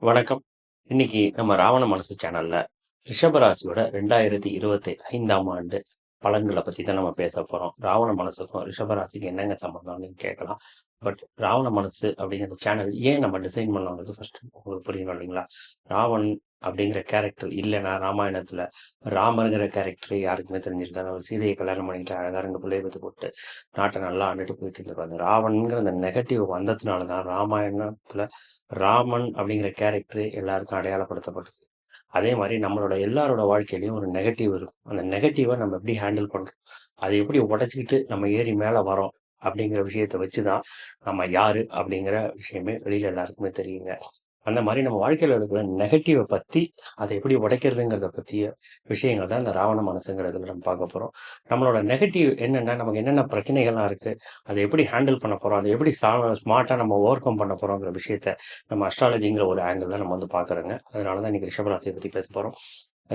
வணக்கம். இன்னைக்கு நம்ம ராவண மனசு சேனல்ல ரிஷபராசியோட 2025ஆம் ஆண்டு பலன்களை பத்தி தான் நம்ம பேச போறோம். ராவண மனசுக்கும் ரிஷபராசிக்கு என்னங்க சம்பந்தம்னு கேட்கலாம். பட் ராவண மனசு அப்படிங்கிற சேனல் ஏன் நம்ம டிசைன் பண்ணோங்கிறது ஃபர்ஸ்ட் உங்களுக்கு புரியணும் இல்லைங்களா? ராவண் அப்படிங்கிற கேரக்டர் இல்லைன்னா ராமாயணத்துல ராமருங்கிற கேரக்டர் யாருக்குமே தெரிஞ்சிருக்காது. அவர் சீதையை கல்யாணம் பண்ணிட்டு அழகா 2 பிள்ளைய பெத்து போட்டு நாட்டை நல்லா ஆண்டுட்டு போயிட்டு இருந்திருப்பாரு. அந்த ராவணங்கிற அந்த நெகட்டிவ் வந்ததுனால தான் ராமாயணத்துல ராமன் அப்படிங்கிற கேரக்டர் எல்லாருக்கும் அடையாளப்படுத்தப்பட்டது. அதே மாரி நம்மளோட எல்லாரோட வாழ்க்கையிலயும் ஒரு நெகட்டிவ் இருக்கும். அந்த நெகட்டிவ நம்ம எப்படி ஹேண்டில் பண்றோம்? அத எப்படி உடைச்சுக்கிட்டு நம்ம ஏறி மேல வரோம்? அப்படிங்கிற விஷயத்த வச்சு தான் நம்ம யாரு? அப்படிங்கிற விஷயமே வெளியில எல்லாருக்குமே தெரியுங்க. அந்த மாரி நம்ம வாழ்க்கையில இருக்கிற நெகட்டிவ பத்தி, அத எப்படி உடைக்கிறதுங்கிறத பத்திய விஷயங்கள் தான் இந்த ராவண மனசுங்கிறதுல நம்ம பார்க்க போறோம். நம்மளோட நெகட்டிவ் என்னென்ன? நமக்கு என்னென்ன பிரச்சனைகள்லாம் இருக்கு? அத எப்படி ஹேண்டில் பண்ண போறோம்? அத எப்படி ஸ்மார்ட்டா நம்ம ஓவர் கம் பண்ண போறோங்கிற விஷயத்த நம்ம அஸ்ட்ராலஜிங்கிற ஒரு ஆங்கிள்ல நம்ம வந்து பார்க்குறோங்க. அதனால தான் இன்னைக்கு ரிஷப ராசிய பத்தி பேச போறோம்.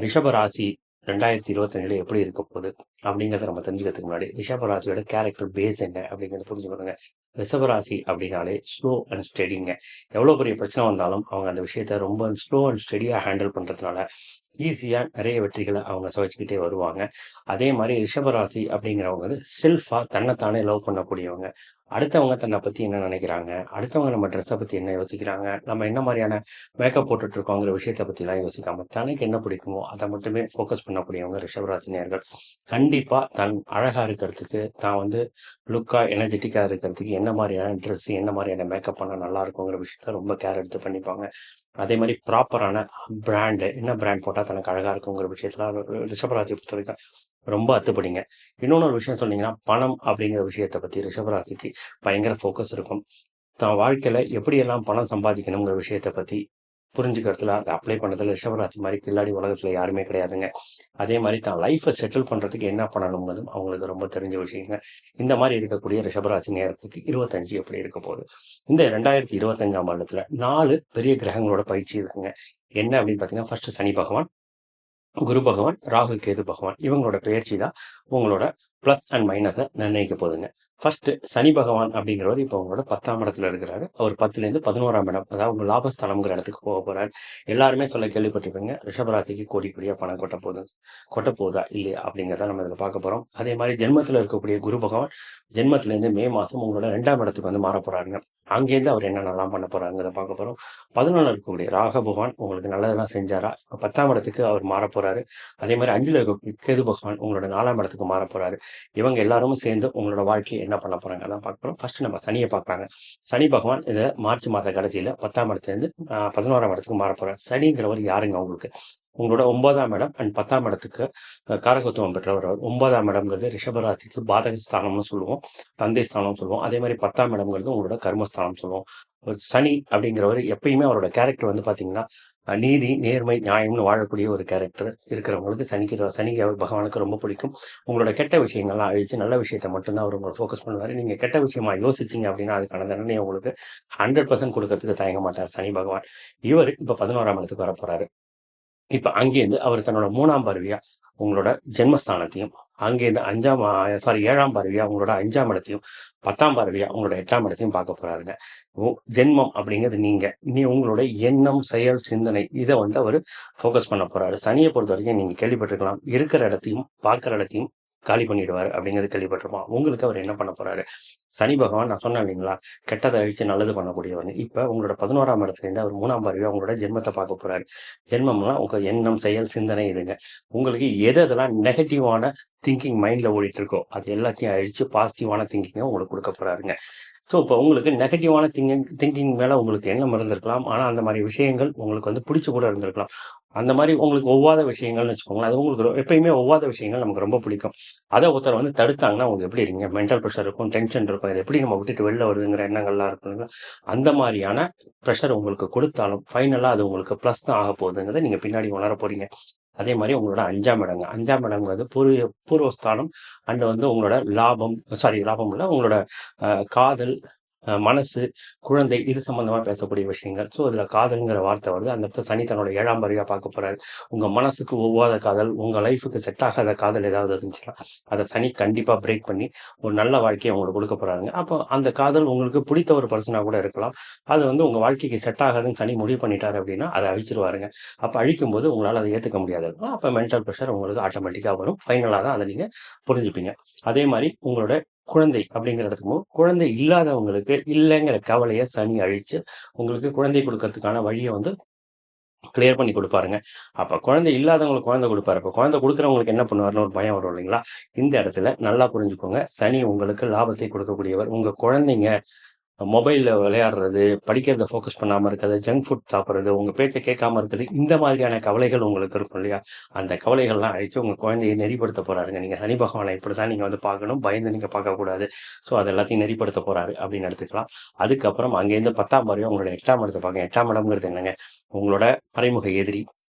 ரிஷப ராசி 2025ல எப்படி இருக்க போகுது? அப்படிங்கிறத நம்ம தெரிஞ்சுக்கிறதுக்கு முன்னாடி, ரிஷப ராசியோட கேரக்டர் பேஸ் என்ன? அப்படிங்கிறத புரிஞ்சுக்கணுங்க. ரிஷப ராசி அப்படின்னாலே ஸ்லோ அண்ட் ஸ்டெடிங்க. எவ்வளோ பெரிய பிரச்சனை வந்தாலும், அவங்க அந்த விஷயத்த ரொம்ப ஸ்லோ அண்ட் ஸ்டெடியா ஹேண்டில் பண்றதுனால, ஈஸியா நெறைய வெற்றிகள அவங்க சுவைச்சுக்கிட்டே வருவாங்க. அதே மாரி ரிஷபராசி அப்படிங்கிறவங்க வந்து செல்ஃபா தன்னைத்தானே லவ் பண்ணக்கூடியவங்க. அடுத்தவங்க தன்னை பத்தி என்ன நினைக்கிறாங்க? அடுத்தவங்க நம்ம ட்ரெஸ்ஸ பத்தி என்ன யோசிக்கிறாங்க? நம்ம என்ன மாரியான மேக்கப் போட்டுட்டு இருக்கோங்கிற விஷயத்த பத்திலாம் யோசிக்காம, தனக்கு என்ன பிடிக்குமோ அத மட்டுமே ஃபோக்கஸ் பண்ணக்கூடியவங்க ரிஷபராசி நேயர்கள். கண்டிப்பா தன் அழகா இருக்கிறதுக்கு, தான் வந்து லுக்கா, எனர்ஜெட்டிக்கா இருக்கிறதுக்கு என்ன மாரியான ட்ரெஸ், என்ன மாரியான மேக்கப் பண்ணா நல்லா இருக்குங்கிற விஷயத்த ரொம்ப கேர் எடுத்து பண்ணிப்பாங்க. அதே மாரி ப்ராப்பரான பிராண்டு, என்ன பிராண்ட் போட்டா தனக்கு அழகா இருக்குங்கிற விஷயத்துல ரிஷபராசிய பொறுத்தவரைக்கும் ரொம்ப அத்துப்படிங்க. இன்னொன்னு ஒரு விஷயம் சொன்னீங்கன்னா, பணம் அப்படிங்கிற விஷயத்த பத்தி ரிஷபராசிக்கு பயங்கர ஃபோக்கஸ் இருக்கும். தான் வாழ்க்கையில எப்படியெல்லாம் பணம் சம்பாதிக்கணுங்கிற விஷயத்த பத்தி புரிஞ்சுக்கிறதுல, அத அப்ளை பண்ணதுல ரிஷபராசி மாரி கில்லாடி உலகத்துல யாருமே கிடையாதுங்க. அதே மாரி தான் லைஃப்ப செட்டில் பண்றதுக்கு என்ன பண்ணணுங்கிறதும் அவங்களுக்கு ரொம்ப தெரிஞ்ச விஷயங்க. இந்த மாரி இருக்கக்கூடிய ரிஷபராசி நேயர்களுக்கு 25 எப்படி இருக்க போகுது? இந்த 2025ஆம் வருடத்துல 4 பெரிய கிரகங்களோட பயிற்சி இருக்குங்க. என்ன அப்படின்னு பார்த்தீங்கன்னா, ஃபர்ஸ்ட் சனி பகவான், குரு பகவான், ராகு, கேது பகவான் இவங்களோட பெயர்ச்சி தான் உங்களோட பிளஸ் அண்ட் மைனஸ நிர்ணயிக்க போகுதுங்க. ஃபர்ஸ்ட் சனி பகவான் அப்படிங்கிறவர் இப்போ உங்களோட 10ஆம் இடத்துல இருக்கிறாரு. அவர் 10லேருந்து 11ஆம் இடம், அதாவது உங்க லாபஸ்தானம்ங்கிற இடத்துக்கு போகப் போறாரு. எல்லாருமே சொல்ல கேள்விப்பட்டிருப்பீங்க, ரிஷபராசிக்கு கோடி கோடியா பணம் கொட்டப் போகுது. கொட்டப் போகுதா? இல்லையா? அப்படிங்கிறத நம்ம இதுல பார்க்க போறோம். அதே மாரி ஜென்மத்துல இருக்கக்கூடிய குரு பகவான் ஜென்மத்திலேருந்து மே மாசம் உங்களோட 2ஆம் இடத்துக்கு வந்து மாறப் போறாருங்க. அங்கேருந்து அவர் என்னென்னலாம் பண்ண போறாருங்கிறத பார்க்க போறோம். 11ல இருக்கக்கூடிய ராகு பகவான் உங்களுக்கு நல்லதெல்லாம் செஞ்சாரா? இப்ப 10ஆம் இடத்துக்கு அவர் மாறப் போறாரு. அதே மாரி 5ல இருக்கக்கூடிய கேது பகவான் உங்களோட 4ஆம் இடத்துக்கு மாறப் போறாரு. இவங்க எல்லாரும் சேர்ந்து உங்களோட வாழ்க்கைய என்ன பண்ண போறாங்க அதான் பார்க்க போறோம். ஃபர்ஸ்ட் நம்ம சனிய பார்க்கலாங்க. சனி பகவான் இத மார்ச் மாச கடைசியில 10ஆம் இடத்துலேருந்து 11ஆம் இடத்துக்கு மாறப் போறாரு. சனிங்கிறவர் யாருங்க உங்களுக்கு? உங்களோட 9ஆம் இடம் அண்ட் 10ஆம் இடத்துக்கு காரகத்துவம் பெற்றவர் அவர். 9ஆம் இடம்ங்கிறது ரிஷபராசிக்கு பாதக ஸ்தானம்னு சொல்லுவோம். தந்தை ஸ்தானம்னு சொல்லுவோம். அதே மாரி 10ஆம் இடம்ங்கிறது உங்களோட கர்மஸ்தானம் சொல்லுவோம். ஒரு சனி அப்படிங்கிறவரு எப்பயுமே அவரோட கேரக்டர் வந்து பார்த்தீங்கன்னா, நீதி, நேர்மை, நியாயம்னு வாழக்கூடிய ஒரு கேரக்டர் இருக்கிறவங்களுக்கு சனி பகவானுக்கு ரொம்ப பிடிக்கும். உங்களோட கெட்ட விஷயங்கள்லாம் அழிச்சு நல்ல விஷயத்த மட்டும் தான் அவர் உங்கள ஃபோக்கஸ் பண்ணுவாரு. நீங்க கெட்ட விஷயமா யோசிச்சீங்க அப்படின்னா, அதுக்கான தண்டனைய உங்களுக்கு 100% குடுக்கறதுக்கு தயங்க மாட்டார் சனி பகவான். இவரு இப்ப 11ஆம் இடத்துக்கு வரப்போறாரு. இப்ப அங்கேருந்து அவர் தன்னோட 3ஆம் பார்வையா உங்களோட ஜென்மஸ்தானத்தையும், அங்கேருந்து 7ஆம் பார்வையா உங்களோட 5ஆம் இடத்தையும், 10ஆம் பார்வையா உங்களோட 8ஆம் இடத்தையும் பார்க்க போறாருங்க. ஜென்மம் அப்படிங்கிறது நீங்க. உங்களோட எண்ணம், செயல், சிந்தனை இத வந்து அவரு ஃபோக்கஸ் பண்ண போறாரு. சனிய பொறுத்தவரைக்கும் நீங்க கேள்விப்பட்டிருக்கலாம். இருக்கிற இடத்தையும், பார்க்கிற இடத்தையும் காலி பண்ணிடுவாரு அப்படிங்கிறது கேள்விப்பட்டிருப்போம். உங்களுக்கு அவர் என்ன பண்ண போறாரு? சனி பகவான் நான் சொன்னேன் இல்லைங்களா? கெட்டத அழிச்சு நல்லது பண்ணக்கூடியவர்ன்னு. இப்ப உங்களோட 11ஆம் இடத்துலேருந்து அவர் 3ஆம் பார்வையா உங்களோட ஜென்மத்த பார்க்க போறாரு. ஜென்மம்னா உங்க எண்ணம், செயல், சிந்தனை இதுங்க. உங்களுக்கு எதெல்லாம் நெகட்டிவான திங்கிங் மைண்ட்ல ஓடிட்டு இருக்கோ, அது எல்லாத்தையும் அழிச்சு பாசிட்டிவான திங்கிங்க உங்களுக்கு குடுக்க போறாருங்க. ஸோ, இப்போ உங்களுக்கு நெகட்டிவான திங்கிங் மேல உங்களுக்கு எண்ணம் இருந்திருக்கலாம். ஆனா, அந்த மாரி விஷயங்கள் உங்களுக்கு வந்து பிடிச்சு கூட இருந்திருக்கலாம். அந்த மாரி உங்களுக்கு ஒவ்வாத விஷயங்கள்னு வச்சுக்கோங்களேன். அது உங்களுக்கு எப்பயுமே ஒவ்வாத விஷயங்கள் நமக்கு ரொம்ப பிடிக்கும். அத ஒருத்தர் வந்து தடுத்தாங்கன்னா, உங்களுக்கு எப்படி இருக்கீங்க? மென்டல் பிரஷர் இருக்கும், டென்ஷன் இருக்கும். இத எப்படி நம்ம விட்டுட்டு வெளில வருதுங்கிற எண்ணங்கள்லாம் இருக்கும் இல்லைங்களா? அந்த மாரியான பிரஷர் உங்களுக்கு கொடுத்தாலும், ஃபைனலா அது உங்களுக்கு பிளஸ் தான் ஆகப்போகுதுங்கிறத நீங்க பின்னாடி உணர போறீங்க. அதே மாரி உங்களோட 5ஆம் இடங்க. 5ஆம் இடம்ங்கிறது பூர்வஸ்தானம் அண்ட் வந்து உங்களோட லாபம் இல்ல, உங்களோட காதல், மனசு, குழந்தை இது சம்மந்தமா பேசக்கூடிய விஷயங்கள். ஸோ இதில காதல்ங்கிற வார்த்தை வருது. அந்த இடத்துல சனி தன்னோட 7ஆம் பார்வையா பார்க்க போறாரு. உங்க மனசுக்கு ஒவ்வாத காதல், உங்க லைஃப்‌க்கு செட் ஆகாத காதல் ஏதாவது இருந்துச்சுன்னா, அத சனி கண்டிப்பா பிரேக் பண்ணி ஒரு நல்ல வாழ்க்கைய உங்களுக்கு குடுக்க போறாருங்க. அப்போ அந்த காதல் உங்களுக்கு பிடித்த ஒரு பெர்சனா கூட இருக்கலாம். அது வந்து உங்க வாழ்க்கைக்கு செட் ஆகாதுன்னு சனி முடிவு பண்ணிட்டாரு அப்படின்னா, அத அழிச்சிருவாருங்க. அப்ப அழிக்கும்போது உங்களால அத ஏத்துக்க முடியாது இருக்கும். அப்ப மென்டல் பிரஷர் உங்களுக்கு ஆட்டோமேட்டிக்கா வரும். ஃபைனலா தான் அத நீங்க புரிஞ்சுப்பீங்க. அதே மாரி உங்களோட குழந்தை அப்படிங்கிற இடத்துக்கும் குழந்தை இல்லாதவங்களுக்கு இல்லைங்கிற கவலைய சனி அழிச்சு, உங்களுக்கு குழந்தை குடுக்கறதுக்கான வழிய வந்து கிளியர் பண்ணி குடுப்பாருங்க. அப்ப குழந்தை இல்லாதவங்களுக்கு குழந்தை குடுப்பாரு. அப்ப குழந்தை குடுக்குறவங்களுக்கு என்ன பண்ணுவாருன்னு ஒரு பயம் வரும் இல்லைங்களா? இந்த இடத்துல நல்லா புரிஞ்சுக்கோங்க. சனி உங்களுக்கு லாபத்தை கொடுக்கக்கூடியவர். உங்க குழந்தைங்க மொபைல்ல விளையாடுறது, படிக்கிறத ஃபோக்கஸ் பண்ணாம இருக்கிறது, ஜங்க் ஃபுட் சாப்பிடுறது, உங்க பேச்ச கேட்காம இருக்கிறது, இந்த மாதிரியான கவலைகள் உங்களுக்கு இருக்கும் இல்லையா? அந்த கவலைகள்லாம் அழிச்சு உங்க குழந்தைய நெறிப்படுத்த போறாருங்க. நீங்க சனி பகவான இப்படித்தான் நீங்க வந்து பார்க்கணும். பயந்து நீங்க பார்க்கக்கூடாது. ஸோ அது எல்லாத்தையும் நெறிப்படுத்த போறாரு அப்படின்னு எடுத்துக்கலாம். அதுக்கப்புறம் அங்கேருந்து 10ஆம் பார்வையா உங்களோட 8ஆம் இடத்த பார்க்க 8ஆம் இடம்ங்கிறது என்னங்க? உங்களோட மறைமுக எதிரி,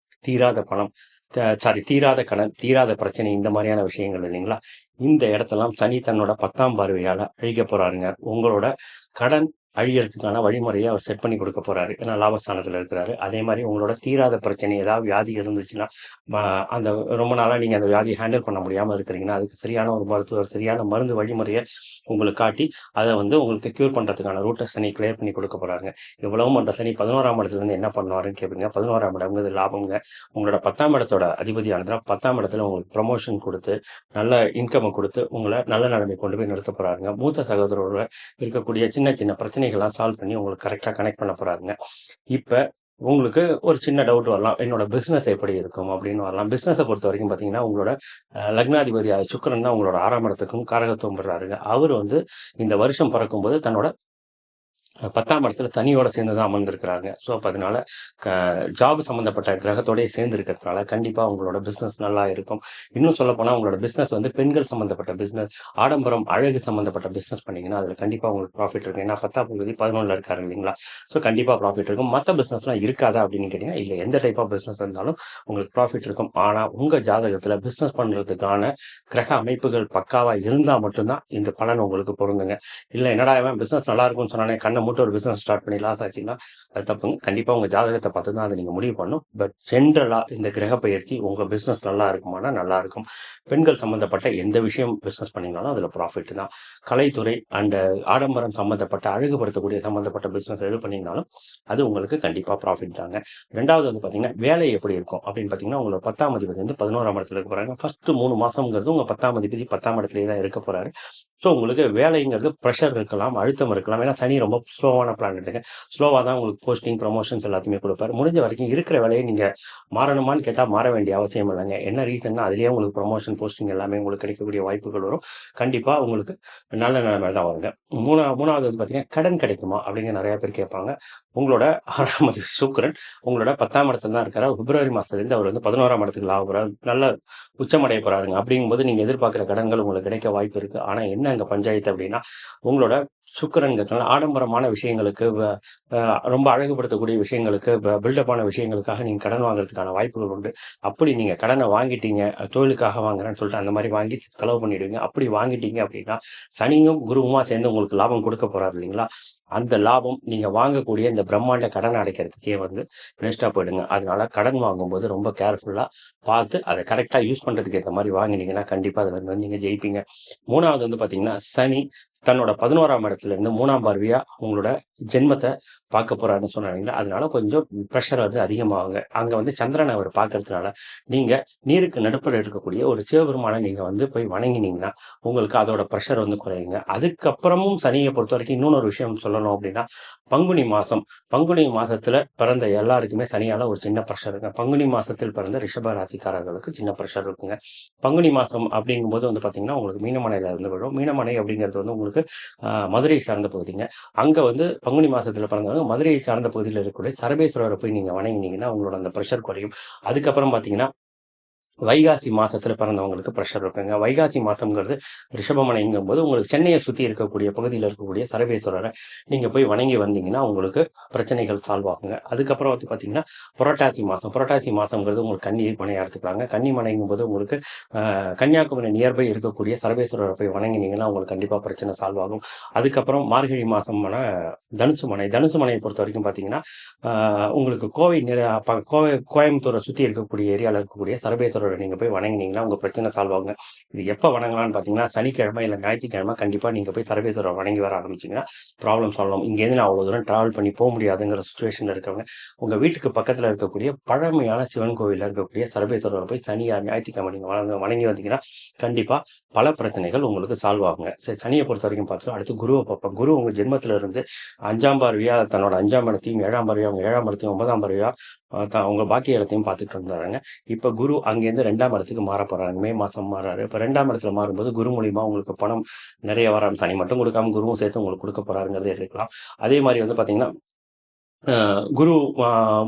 தீராத பணம், தீராத கடன், தீராத பிரச்சனை இந்த மாரியான விஷயங்கள் இல்லைங்களா? இந்த இடத்தெல்லாம் சனி தன்னோட 10ஆம் பார்வையால அழிக்கப் போறாருங்க. உங்களோட கடன் அழியறதுக்கான வழிமுறைய அவர் செட் பண்ணி குடுக்க போறாரு. ஏன்னா லாபஸ்தானத்துல இருக்கிறாரு. அதே மாரி உங்களோட தீராத பிரச்சனை ஏதாவது வியாதி இருந்துச்சுன்னா, ம அந்த ரொம்ப நாளா நீங்க அந்த வியாதிய ஹேண்டில் பண்ண முடியாம இருக்கிறீங்கன்னா, அதுக்கு சரியான ஒரு மருத்துவர், சரியான மருந்து வழிமுறைய உங்களுக்கு காட்டி, அத வந்து உங்களுக்கு கியூர் பண்றதுக்கான ரூட்ட சனி கிளியர் பண்ணி குடுக்க போறாருங்க. இவ்வளவும் பண்ற சனி 11ஆம் இடத்துலருந்து என்ன பண்ணுவாருன்னு கேட்பீங்க. 11ஆம் இடம்ங்கிறது லாபம்ங்க. உங்களோட 10ஆம் இடத்தோட அதிபதியானதுனா 10ஆம் இடத்துல உங்களுக்கு ப்ரமோஷன் குடுத்து, நல்ல இன்கம்ம குடுத்து, உங்கள நல்ல நிலைமைக்கு கொண்டு போய் நிறுத்தப் போறாருங்க. மூத்த சகோதரரோட இருக்கக்கூடிய சின்ன சின்ன பிரச்சனைகள்லாம் சால்வ் பண்ணி உங்களுக்கு கரெக்ட்டா கனெக்ட் பண்ண போறாருங்க. இப்ப உங்களுக்கு ஒரு சின்ன டவுட் வரலாம். என்னோட பிசினஸ் எப்படி இருக்கும் அப்படின்னு வரலாம். பிசினஸ பொறுத்தவரைக்கும் பார்த்தீங்கன்னா, உங்களோட லக்னாதிபதியாய சுக்கிரன் தான் உங்களோட 6ஆம் இடத்துக்கும் காரகத்துவம் பெறாருங்க. அவரு வந்து இந்த வருஷம் பிறக்கும்போது தன்னோட 10ஆம் இடத்துல தனியோட சேர்ந்து தான் அமர்ந்திருக்கிறாங்க. ஸோ, அப்ப அதனால க ஜாப் சம்மந்தப்பட்ட கிரகத்தோடயே சேர்ந்து இருக்கிறதுனால, கண்டிப்பா உங்களோட பிசினஸ் நல்லா இருக்கும். இன்னும் சொல்லப்போனா உங்களோட பிசினஸ் வந்து பெண்கள் சம்மந்தப்பட்ட பிசினஸ், ஆடம்பரம், அழகு சம்மந்தப்பட்ட பிசினஸ் பண்ணீங்கன்னா, அதுல கண்டிப்பா உங்களுக்கு ப்ராஃபிட் இருக்கும். ஏன்னா 10ஆம் அதிபதி 11ல இருக்காரு இல்லைங்களா? ஸோ, கண்டிப்பா ப்ராஃபிட் இருக்கும். மத்த பிசினஸ்லாம் இருக்காதா அப்படின்னு கேட்டீங்கன்னா, இல்ல. எந்த டைப் ஆஃப் பிசினஸ் இருந்தாலும் உங்களுக்கு ப்ராஃபிட் இருக்கும். ஆனா, உங்க ஜாதகத்துல பிசினஸ் பண்றதுக்கான கிரக அமைப்புகள் பக்காவா இருந்தா மட்டும் தான் இந்த பலன் உங்களுக்கு பொருந்துங்க. இல்ல என்னடா இவன் பிசினஸ் நல்லா இருக்கும்னு சொன்னானே, கண்ண மூட்டு ஒரு பிசினஸ் ஸ்டார்ட் பண்ணி லாஸ் ஆச்சுன்னா, அது தப்புங்க. கண்டிப்பா உங்க ஜாதகத்த பார்த்து தான் அத நீங்க முடிவு பண்ணணும். பட் ஜென்ரலா இந்த கிரக பெயர்ச்சி உங்க பிசினஸ் நல்லா இருக்குமானா, நல்லா இருக்கும். பெண்கள் சம்பந்தப்பட்ட எந்த விஷயம் பிசினஸ் பண்ணீங்கனாலும் அதுல ப்ராஃபிட் தான். கலைத்துறை அண்ட் ஆடம்பரம் சம்பந்தப்பட்ட அழகுபடுத்தக்கூடிய சம்பந்தப்பட்ட பிசினஸ் எது பண்ணீங்கனாலும், அது உங்களுக்கு கண்டிப்பா ப்ராஃபிட் தாங்க. 2வது வந்து பார்த்தீங்கன்னா, வேலை எப்படி இருக்கும் அப்படின்னு பார்த்தீங்கன்னா, உங்களோட 10ஆம் அதிபதி வந்து 11ஆம் இடத்துல இருக்க போறாங்க. ஃபர்ஸ்ட் 3 மாசம்ங்கிறது உங்க 10ஆம் அதிபதி 10ஆம் இடத்திலேயே தான் இருக்க போறாரு. ஸோ, உங்களுக்கு வேலைங்கிறது பிரஷர் இருக்கலாம், அழுத்தம் இருக்கலாம். ஏன்னா சனி ரொம்ப ஸ்லோவான பிளானட்டுங்க. ஸ்லோவா தான் உங்களுக்கு போஸ்டிங், ப்ரமோஷன்ஸ் எல்லாத்தையுமே குடுப்பாரு. முடிஞ்ச வரைக்கும் இருக்கிற வேலைய நீங்க மாறணுமான்னு கேட்டா மாற வேண்டிய அவசியம் இல்லங்க. என்ன ரீசன்னா, அதிலேயே உங்களுக்கு ப்ரமோஷன், போஸ்டிங் எல்லாமே உங்களுக்கு கிடைக்கக்கூடிய வாய்ப்புகள் வரும். கண்டிப்பா உங்களுக்கு நல்ல நிலைமை தான் வருங்க. 3வது வந்து பார்த்தீங்கன்னா, கடன் கிடைக்குமா? அப்படின்னு நெறைய பேர் கேட்பாங்க. உங்களோட 6ஆம் அதிபதி சுக்கிரன் உங்களோட 10ஆம் இடத்துல தான் இருக்காரு. பிப்ரவரி மாசத்துலேருந்து அவர் வந்து 11ஆம் இடத்துக்கு லாவ போறாரு. நல்ல உச்சமடைய போறாருங்க. அப்படிங்கும்போது நீங்க எதிர்பார்க்கிற கடன்கள் உங்களுக்கு கிடைக்க வாய்ப்பு இருக்கு. ஆனா என்ன அங்க பஞ்சாயத்து அப்படின்னா, உங்களோட சுக்கிரன்ங்கிறதுனால ஆடம்பரமான விஷயங்களுக்கு ரொம்ப அழகுபடுத்தக்கூடிய விஷயங்களுக்கு பில்டப் ஆன விஷயங்களுக்காக நீங்க கடன் வாங்குறதுக்கான வாய்ப்புகள் உண்டு. அப்படி நீங்க கடன வாங்கிட்டீங்க, தொழிலுக்காக வாங்குறேன்னு சொல்லிட்டு அந்த மாரி வாங்கி செலவு பண்ணிடுவீங்க. அப்படி வாங்கிட்டீங்க அப்படின்னா, சனியும், குருவுமா சேர்ந்து உங்களுக்கு லாபம் குடுக்க போறாரு இல்லைங்களா? அந்த லாபம் நீங்க வாங்கக்கூடிய இந்த பிரம்மாண்ட கடன அடைக்கிறதுக்கே வந்து வேஸ்ட்டா போயிடுங்க. அதனால கடன் வாங்கும்போது ரொம்ப கேர்ஃபுல்லா பார்த்து அத கரெக்ட்டா யூஸ் பண்றதுக்கு ஏத்த மாரி வாங்கினீங்கன்னா, கண்டிப்பா அதுல வந்து நீங்க ஜெயிப்பீங்க. 3வது வந்து பார்த்தீங்கன்னா, சனி தன்னோட 11ஆம் இடத்துலருந்து 3ஆம் பார்வையா உங்களோட ஜென்மத்த பார்க்க போறாருன்னு சொன்னேன் இல்லைங்களா? அதனால கொஞ்சம் பிரஷர் வந்து அதிகமாகுங்க. அங்க வந்து சந்திரன அவர் பார்க்கறதுனால, நீங்க நீருக்கு நடுப்புற இருக்கக்கூடிய ஒரு சிவபெருமான நீங்க வந்து போய் வணங்கினீங்கன்னா, உங்களுக்கு அதோட பிரஷர் வந்து குறையுங்க. அதுக்கப்புறமும் சனிய பொறுத்தவரைக்கும் இன்னொன்னு ஒரு விஷயம் சொல்லணும் அப்படின்னா, பங்குனி மாசம். பங்குனி மாசத்துல பிறந்த எல்லாருக்குமே சனியால ஒரு சின்ன பிரஷர் இருக்குங்க. பங்குனி மாசத்தில் பிறந்த ரிஷப ராசிக்காரர்களுக்கு சின்ன பிரஷர் இருக்குங்க. பங்குனி மாசம் அப்படிங்கும்போது வந்து பார்த்தீங்கன்னா, உங்களுக்கு மீனமனையில இருந்து விழும். மீனமனை அப்படிங்கிறது வந்து உங்களுக்கு மதுரை சார்ந்த பகுதிங்க. அங்க வந்து பங்குனி மாசத்துல பிறந்தவங்க மதுரையை சார்ந்த பகுதியில இருக்கக்கூடிய சரபேஸ்வரர போய் நீங்க வணங்கினீங்கன்னா, உங்களோட அந்த பிரஷர் குறையும். அதுக்கப்புறம் பார்த்தீங்கன்னா வைகாசி மாசத்துல பிறந்தவங்களுக்கு பிரஷர் இருக்குங்க. வைகாசி மாசம்ங்கிறது ரிஷபமனைங்கும்போது உங்களுக்கு சென்னையை சுத்தி இருக்கக்கூடிய பகுதியில இருக்கக்கூடிய சரபேஸ்வரரை நீங்க போய் வணங்கி வந்தீங்கன்னா, உங்களுக்கு பிரச்சனைகள் சால்வ் ஆகுங்க. அதுக்கப்புறம் வந்து பார்த்தீங்கன்னா, புரட்டாசி மாசம். புரட்டாசி மாசம்ங்கிறது உங்களுக்கு கன்னி மனையா எடுத்துக்கலாங்க. கன்னி மனைங்கும்போது உங்களுக்கு கன்னியாகுமரி நியர்பை இருக்கக்கூடிய சரபேஸ்வரரை போய் வணங்கினீங்கன்னா, உங்களுக்கு கண்டிப்பா பிரச்சனை சால்வ் ஆகும். அதுக்கப்புறம் மார்கழி மாசமான தனுசு மனை. தனுசு மனையை பொறுத்தவரைக்கும் பார்த்தீங்கன்னா, உங்களுக்கு கோவை கோயம்புத்தூரை சுத்தி இருக்கக்கூடிய ஏரியால இருக்கக்கூடிய சரபேஸ்வரரை நீங்க போய் வணங்குனீங்கன்னா, உங்க பிரச்சனை சால்வ் ஆகுங்க. இது எப்ப வணங்கலாம்னு பார்த்தீங்கன்னா, சனிக்கிழமை இல்ல ஞாயிற்றுக்கிழமை கண்டிப்பா நீங்க போய் சரபேஸ்வரரை வணங்கி வர ஆரம்பிச்சீங்கன்னா, ப்ராப்ளம் சால்வ் ஆகும். இங்கேருந்து நான் அவ்வளோ தூரம் டிராவல் பண்ணி முடியாதுங்கிற சிச்சுவேஷன்ல இருக்கிறவங்க, உங்க வீட்டுக்கு பக்கத்துல இருக்கக்கூடிய பழமையான சிவன் கோவில்ல இருக்கக்கூடிய சரபேஸ்வரரை போய் ஞாயிற்றுக்கிழமை நீங்க வணங்கி வந்தீங்கன்னா, கண்டிப்பா பல பிரச்சனைகள் உங்களுக்கு சால்வ் ஆகுங்க. சரி, சனியை பொறுத்த வரைக்கும் பார்த்துட்டோம். அடுத்து குருவை பார்ப்போம். குரு உங்க ஜென்மத்துல இருந்து 5ஆம் பார்வையா தன்னோட 5ஆம் இடத்தையும், 7ஆம் பார்வையா உங்க 7ஆம் இடத்தையும், 9ஆம் பார்வையா உங்க பாக்கிய இடத்தையும் பார்த்துட்டு இருந்தாருங்க. இப்ப குரு அங்கேருந்து 2ஆம் இடத்துக்கு மாற போறாங்க. மே மாசம் மாறாரு. இப்ப 2ஆம் இடத்துல மாறும்போது குரு மூலியமா உங்களுக்கு பணம் நிறைய வர சனி மட்டும் கொடுக்காம குருவும் சேர்த்து உங்களுக்கு கொடுக்க போறாருங்கிறத எடுத்துக்கலாம். அதே மாதிரி வந்து பாத்தீங்கன்னா, குரு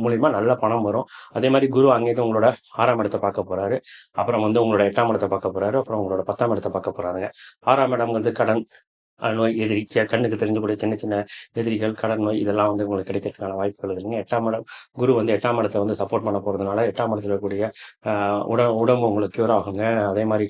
மூலியமா நல்ல பணம் வரும். அதே மாதிரி குரு அங்கேருந்து உங்களோட 6ஆம் இடத்தை பார்க்க போறாரு. அப்புறம் வந்து உங்களோட 8ஆம் இடத்தை பார்க்க போறாரு. அப்புறம் உங்களோட 10ஆம் இடத்தை பார்க்க போறாருங்க. 6ஆம் இடம்ங்கிறது கடன், நோய், எதிரி, கண்ணுக்கு தெரிஞ்சக்கூடிய சின்ன சின்ன எதிரிகள், கடன் நோய் இதெல்லாம் வந்து உங்களுக்கு கிடைக்கிறதுக்கான வாய்ப்புகள் இருக்குங்க. 8ஆம் இடம் குரு வந்து 8ஆம் இடத்தை வந்து சப்போர்ட் பண்ண போறதுனால 8ஆம் இடத்துல இருக்கக்கூடிய உடம்பு உங்களுக்கு கியூர் ஆகுங்க. அதே மாதிரி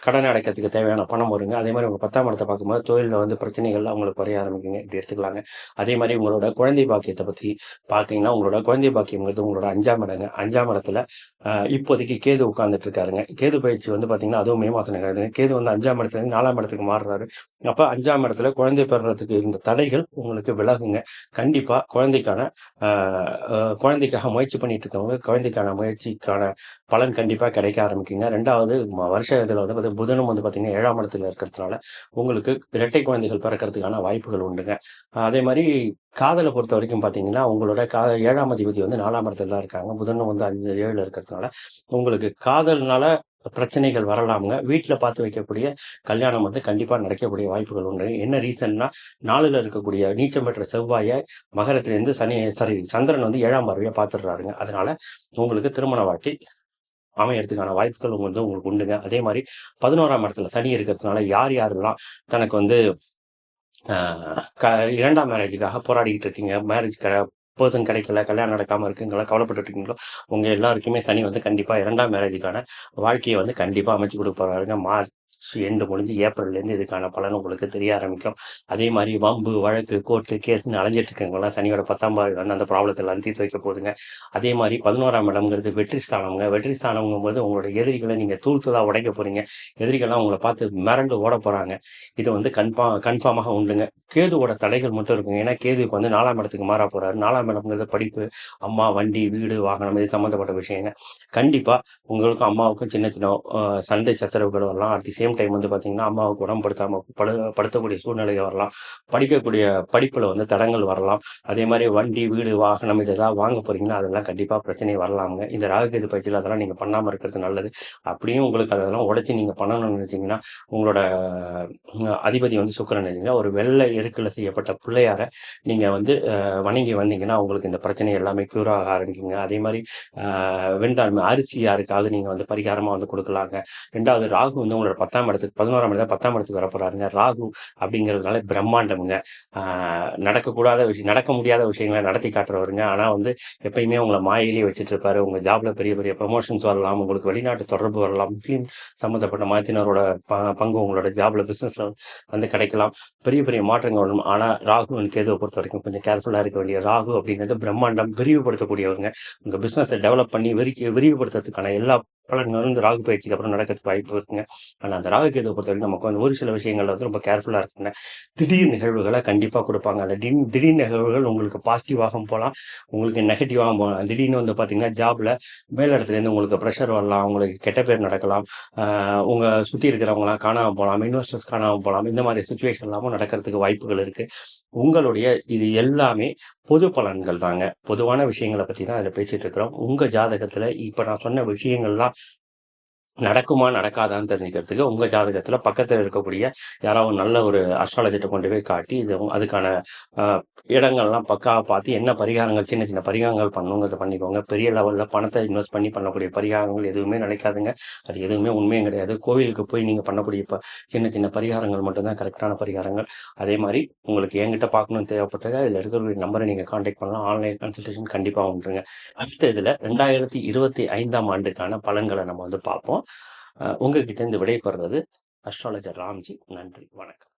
கடனை அடைக்கிறதுக்கு தேவையான பணம் வருங்க. அதே மாதிரி உங்க 10ஆம் இடத்தை பார்க்கும்போது தொழிலில் வந்து பிரச்சனைகள்லாம் உங்களுக்கு குறைய ஆரம்பிக்குங்க. இப்படி எடுத்துக்கலாங்க. அதே மாதிரி உங்களோட குழந்தை பாக்கியத்தை பற்றி பார்த்தீங்கன்னா, உங்களோட குழந்தை பாக்கியங்கிறது உங்களோட 5ஆம் இடங்க. 5ஆம் இடத்துல இப்போதைக்கு கேது உட்கார்ந்துட்டு இருக்காருங்க. கேது பயிற்சி வந்து பார்த்தீங்கன்னா, அதுவும் மே மாதம் நிகழுதுங்க. கேது வந்து 5ஆம் இடத்துல இருந்து 4ஆம் இடத்துக்கு மாறுறாரு. அப்ப 5ஆம் இடத்துல குழந்தை பெறுறதுக்கு இருந்த தடைகள் உங்களுக்கு விலகுங்க. கண்டிப்பா குழந்தைக்காக முயற்சி பண்ணிட்டு இருக்கவங்க, குழந்தைக்கான முயற்சிக்கான பலன் கண்டிப்பா கிடைக்க ஆரம்பிக்குங்க. 2வது வருஷ இதில வந்து புதனும் வந்து பார்த்தீங்கன்னா 7ஆம் இடத்துல இருக்கிறதுனால, உங்களுக்கு இரட்டை குழந்தைகள் பிறக்கிறதுக்கான வாய்ப்புகள் உண்டுங்க. அதே மாரி காதல பொறுத்தவரைக்கும் பார்த்தீங்கன்னா, உங்களோட 7ஆம் அதிபதி வந்து 4ஆம் இடத்துல தான் இருக்காங்க. புதனும் வந்து 5, 7ல இருக்கிறதுனால, உங்களுக்கு காதல்னால பிரச்சனைகள் வரலாம்ங்க. வீட்ல பார்த்து வைக்கக்கூடிய கல்யாணம் வந்து கண்டிப்பா நடக்கக்கூடிய வாய்ப்புகள் உண்டு. என்ன ரீசன்னா, 4ல இருக்கக்கூடிய நீச்சம் பெற்ற செவ்வாய மகரத்திலேருந்து சந்திரன் வந்து 7ஆம் பார்வையா பார்த்துடுறாருங்க. அதனால உங்களுக்கு திருமண வாழ்க்கை அமையறதுக்கான வாய்ப்புகள் உங்களுக்கு உண்டுங்க. அதே மாரி 11ஆம் இடத்துல சனி இருக்கிறதுனால யார் யாரெல்லாம் தனக்கு வந்து அ க 2ஆம் மேரேஜுக்காக போராடிக்கிட்டு இருக்கீங்க. பெர்சன் கிடைக்கல, கல்யாணம் நடக்காம இருக்குங்களா கவலைப்பட்டுட்டு இருக்கீங்களோ, உங்க எல்லாருக்குமே சனி வந்து கண்டிப்பா 2ஆம் மேரேஜுக்கான வாழ்க்கைய வந்து கண்டிப்பா அமைச்சு குடுக்க போறாருங்க. மார்ச் எண்டு முடிஞ்சு ஏப்ரல்லேருந்து இதுக்கான பலன் உங்களுக்கு தெரிய ஆரம்பிக்கும். அதே மாரி வம்பு, வழக்கு, கோர்ட்டு, கேஸ்ன்னு அலைஞ்சிட்டு இருக்கவங்கலாம் சனியோட 10ஆம் பார்வை வந்து அந்த ப்ராப்ளத்த எல்லாம் தீர்த்து வைக்க போதுங்க. அதே மாரி 11ஆம் இடம்ங்கிறது வெற்றி ஸ்தானம்ங்க. வெற்றி ஸ்தானம்ங்கும்போது உங்களோட எதிரிகள நீங்க தூள் தூளா உடைக்க போறீங்க. எதிரிகள்லாம் உங்கள பார்த்து மிரண்டு ஓடப் போறாங்க. இது வந்து கன்ஃபார்மாக உண்டுங்க. கேதுவோட தடைகள் மட்டும் இருக்குங்க. ஏன்னா கேது இப்ப வந்து 4ஆம் இடத்துக்கு மாறப் போறாரு. 4ஆம் இடம்ங்கிறது படிப்பு, அம்மா, வண்டி, வீடு, வாகனம் இது சம்மந்தப்பட்ட விஷயங்க. கண்டிப்பா உங்களுக்கும் அம்மாவுக்கும் சின்ன சின்ன சண்டை சச்சரவுகள் வரலாம். அட் தி சேம் டைம் வந்து பார்த்தீங்கன்னா, அம்மாவுக்கு உடம்பு படுத்தக்கூடிய சூழ்நிலை வரலாம். படிக்கக்கூடிய படிப்புல வந்து தடங்கல் வரலாம். அதே மாரி வண்டி, வீடு, வாகனம் இது ஏதாவது வாங்க போறீங்கன்னா, அதெல்லாம் கண்டிப்பா பிரச்சனை வரலாமுங்க. இந்த ராகுகேது பயிற்சியில அதெல்லாம் நீங்க பண்ணாம இருக்கிறது நல்லது. அப்படியும் உங்களுக்கு அதெல்லாம் உடைச்சு நீங்க பண்ணணும்னு நினைச்சீங்கன்னா, உங்களோட அதிபதி வந்து சுக்கிரன் இல்லைங்களா, ஒரு வெள்ளை எருக்குல செய்யப்பட்ட பிள்ளையார நீங்க வந்து வணங்கி வந்தீங்கன்னா, உங்களுக்கு இந்த பிரச்சனை எல்லாமே கியூர் ஆக ஆரம்பிக்குங்க. அதே மாரி வெண்தாழ்மை அரிசி யாருக்காவது நீங்க வந்து பரிகாரமா வந்து குடுக்கலாங்க. 2வது ராகு வந்து உங்களோட 10ஆம் இடத்துக்கு 11ஆம் இடத்துல 10ஆம் இடத்துக்கு வரப்போறாருங்க. ராகு அப்படிங்கிறதுனால பிரம்மாண்டம்ங்க. ஆ நடக்க முடியாத விஷயங்கள நடத்தி காட்டுறவருங்க. ஆனா வந்து எப்பயுமே உங்கள மாயையிலேயே வச்சுட்டு இருப்பாரு. உங்க ஜாப்ல பெரிய பெரிய ப்ரமோஷன்ஸ் வரலாம். உங்களுக்கு வெளிநாட்டு தொடர்பு வரலாம். முஸ்லீம் சம்மந்தப்பட்ட மதத்தினரோட பங்கு உங்களோட ஜாப்ல, பிசினஸ்ல வந்து கிடைக்கலாம். பெரிய பெரிய மாற்றங்கள் வரும். ஆனா ராகு அண்ட் கேதுவ பொறுத்தவரைக்கும் கொஞ்சம் கேர்ஃபுல்லா இருக்க வேண்டிய ராகு அப்படிங்கிறது பிரம்மாண்டம் விரிவுபடுத்தக்கூடியவங்க. உங்க பிசினஸ டெவலப் பண்ணி விரிவுபடுத்துறதுக்கான எல்லா பலன்களும் இந்த ராகு பயிற்சிக்கு அப்புறம் நடக்கிறதுக்கு வாய்ப்பு இருக்குங்க. ஆனா அந்த ராகு கேதுவ பொறுத்தவரைக்கும் நமக்கு வந்து ஒரு சில விஷயங்கள்ல வந்து ரொம்ப கேர்ஃபுல்லா இருக்குங்க. திடீர் நிகழ்வுகள கண்டிப்பா குடுப்பாங்க. அந்த திடீர் நிகழ்வுகள் உங்களுக்கு பாசிட்டிவாகவும் போலாம், உங்களுக்கு நெகட்டிவாவும் போலாம். திடீர்னு வந்து பார்த்தீங்கன்னா, ஜாப்ல மேலிடத்துலேருந்து உங்களுக்கு பிரஷர் வரலாம், உங்களுக்கு கெட்ட பேர் நடக்கலாம், உங்க சுத்தி இருக்கிறவங்கலாம் காணாம போலாம், இன்வெஸ்டர்ஸ் காணாம போலாம். இந்த மாரி சிச்சுவேஷன் எல்லாமும் நடக்கிறதுக்கு வாய்ப்புகள் இருக்கு. உங்களுடைய இது எல்லாமே பொது பலன்கள் தாங்க. பொதுவான விஷயங்கள பத்தி தான் இதுல பேசிட்டு இருக்கிறோம். உங்க ஜாதகத்துல இப்ப நான் சொன்ன விஷயங்கள்லாம் நடக்குமா, நடக்காதான்னு தெரிஞ்சுக்கிறதுக்கு உங்க ஜாதகத்துல பக்கத்துல இருக்கக்கூடிய யாராவது நல்ல ஒரு அஸ்ட்ராலஜர்ட்ட கொண்டு போய் காட்டி, இது அதுக்கான அ இடங்கள்லாம் பக்காவா பார்த்து என்ன பரிகாரங்கள் சின்ன சின்ன பரிகாரங்கள் பண்ணணுங்கிறத பண்ணிக்கோங்க. பெரிய லெவல்ல பணத்த இன்வெஸ்ட் பண்ணி பண்ணக்கூடிய பரிகாரங்கள் எதுவுமே நினைக்காதீங்க. அது எதுவுமே உண்மையும் கிடையாது. கோவிலுக்கு போய் நீங்க பண்ணக்கூடிய சின்ன சின்ன பரிகாரங்கள் மட்டும் தான் கரெக்ட்டான பரிகாரங்கள். அதே மாரி உங்களுக்கு என்கிட்ட பார்க்கணும்னு தேவைப்பட்டா, இதுல இருக்கிற நம்பர நீங்க கான்டாக்ட் பண்ணலாம். ஆன்லைன் கன்சல்டேஷன் கண்டிப்பா உண்டுங்க. அடுத்த இதுல 2025ஆம் ஆண்டுக்கான பலன்கள நம்ம வந்து பார்ப்போம். உங்ககிட்ட இருந்து விடைபெறுவது அஸ்ட்ராலஜர் ராம்ஜி. நன்றி, வணக்கம்.